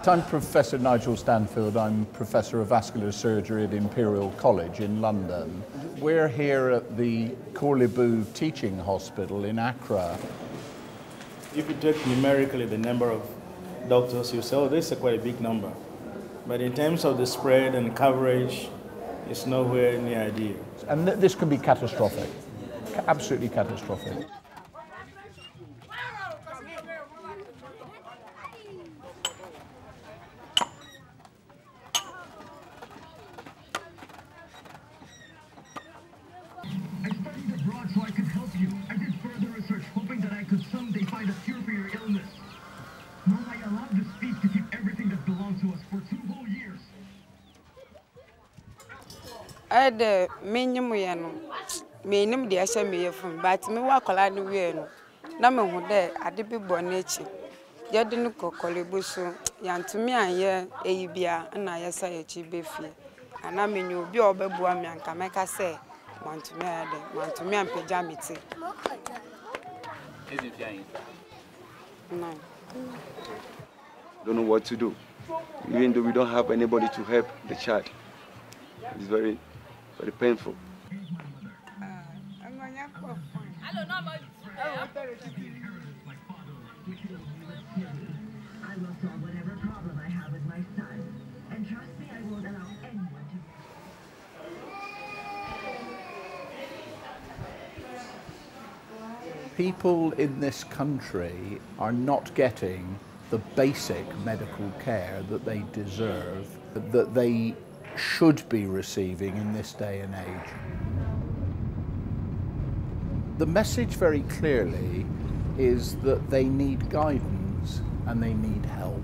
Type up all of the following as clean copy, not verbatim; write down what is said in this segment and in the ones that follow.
I'm Professor Nigel Stanfield. I'm Professor of Vascular Surgery at Imperial College in London. We're here at the Corlebu Teaching Hospital in Accra. If you take numerically the number of doctors you sell, this is quite a big number. But in terms of the spread and coverage, it's nowhere near ideal. And this can be catastrophic, absolutely catastrophic. I studied abroad so I could help you. I did further research, hoping that I could someday find a cure for your illness. Now I allowed this thief to keep everything that belonged to us for 2 whole years. I had many meaning the assembly from, but me walk a lot of way. Number one there, I did be born nature. You didn't go Colibuso, young to me, and yeah, ABA, and I say a cheap beefy. And I mean, you'll be over Buami and Kameka say. Want to me and pajamity. No. Don't know what to do. Even though we don't have anybody to help the child. It's very, very painful. I will solve whatever problem I have with my son. And trust me, I won't allow anyone to. People in this country are not getting the basic medical care that they deserve, that they should be receiving in this day and age. The message very clearly is that they need guidance and they need help.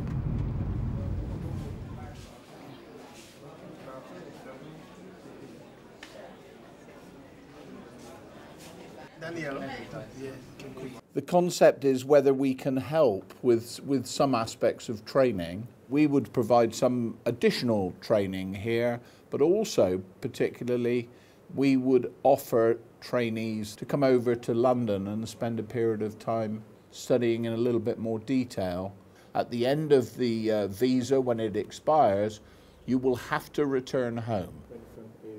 The concept is whether we can help with some aspects of training. We would provide some additional training here, but also particularly we would offer trainees to come over to London and spend a period of time studying in a little bit more detail. At the end of the visa, when it expires, you will have to return home.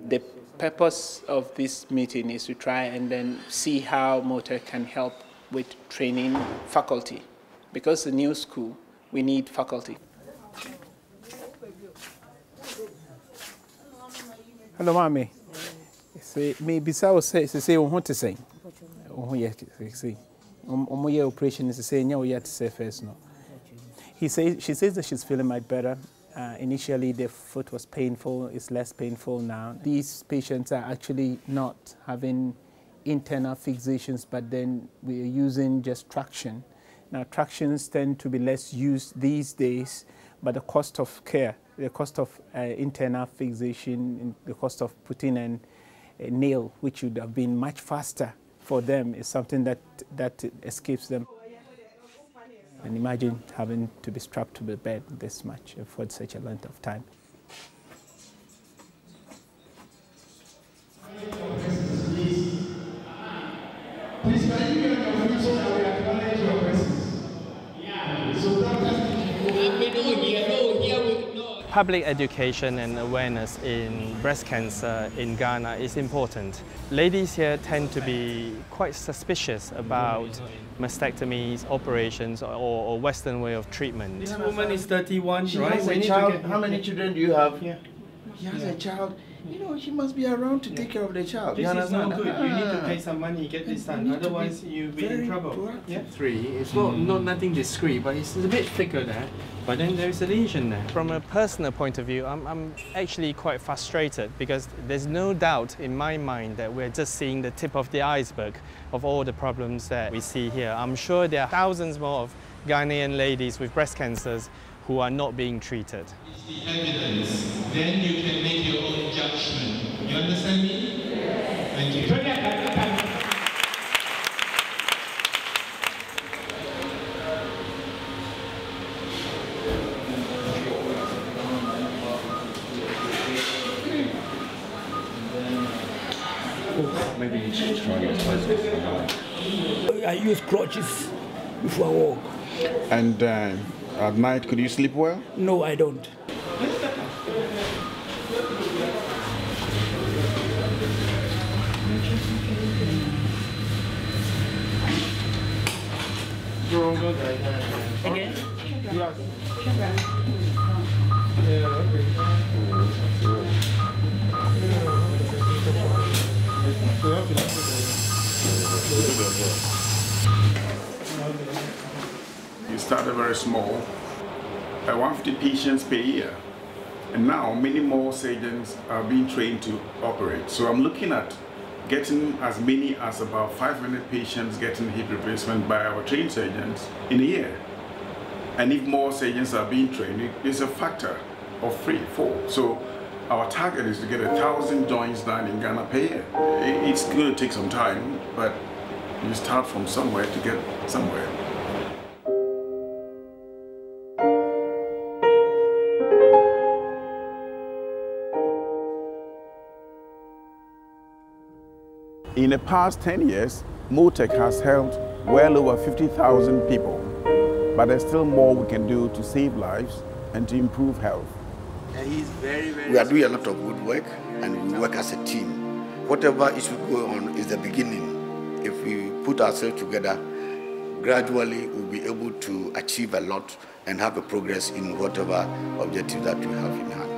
The purpose of this meeting is to try and then see how Motec can help with training faculty. Because the new school, we need faculty. Hello, mommy. Maybe so say what to say. Oh, yeah, see. My operation is to say, no, yet to say first, no. She says that she's feeling much better. Initially, the foot was painful. It's less painful now. These patients are actually not having internal fixations, but then we are using just traction. Now, tractions tend to be less used these days, but the cost of care, the cost of internal fixation, the cost of putting in a nail, which would have been much faster for them, is something that escapes them. And imagine having to be strapped to the bed this much for such a length of time. Please, can you get your food so that we acknowledge your presence? Yeah. So that Public education and awareness in breast cancer in Ghana is important. Ladies here tend to be quite suspicious about mastectomies, operations, or Western way of treatment. This woman is 31, right? How many children do you have here? She has a child. You know, she must be around to take care of the child. This is not good. You need to pay some money, get this done. Otherwise, you'll be in trouble. Yeah? 3. It's not nothing discreet, but it's a bit thicker there. But then there's a lesion there. From a personal point of view, I'm actually quite frustrated because there's no doubt in my mind that we're just seeing the tip of the iceberg of all the problems that we see here. I'm sure there are thousands more of Ghanaian ladies with breast cancers who are not being treated. The evidence, then you can make your own judgment. You understand me? Yes. Thank you. Maybe you should try your best. I use crutches before I walk. And at night, could you sleep well? No, I don't. Again? You started very small, 150 patients per year. And now many more surgeons are being trained to operate. So I'm looking at getting as many as about 500 patients getting hip replacement by our trained surgeons in a year. And if more surgeons are being trained, it's a factor of 3, 4. So our target is to get 1,000 joints done in Ghana per year. It's going to take some time, but you start from somewhere to get somewhere. In the past 10 years, Motec has helped well over 50,000 people, but there's still more we can do to save lives and to improve health. We are doing a lot of good work, and we work as a team. Whatever issue going on is the beginning. If we put ourselves together, gradually we'll be able to achieve a lot and have a progress in whatever objective that we have in hand.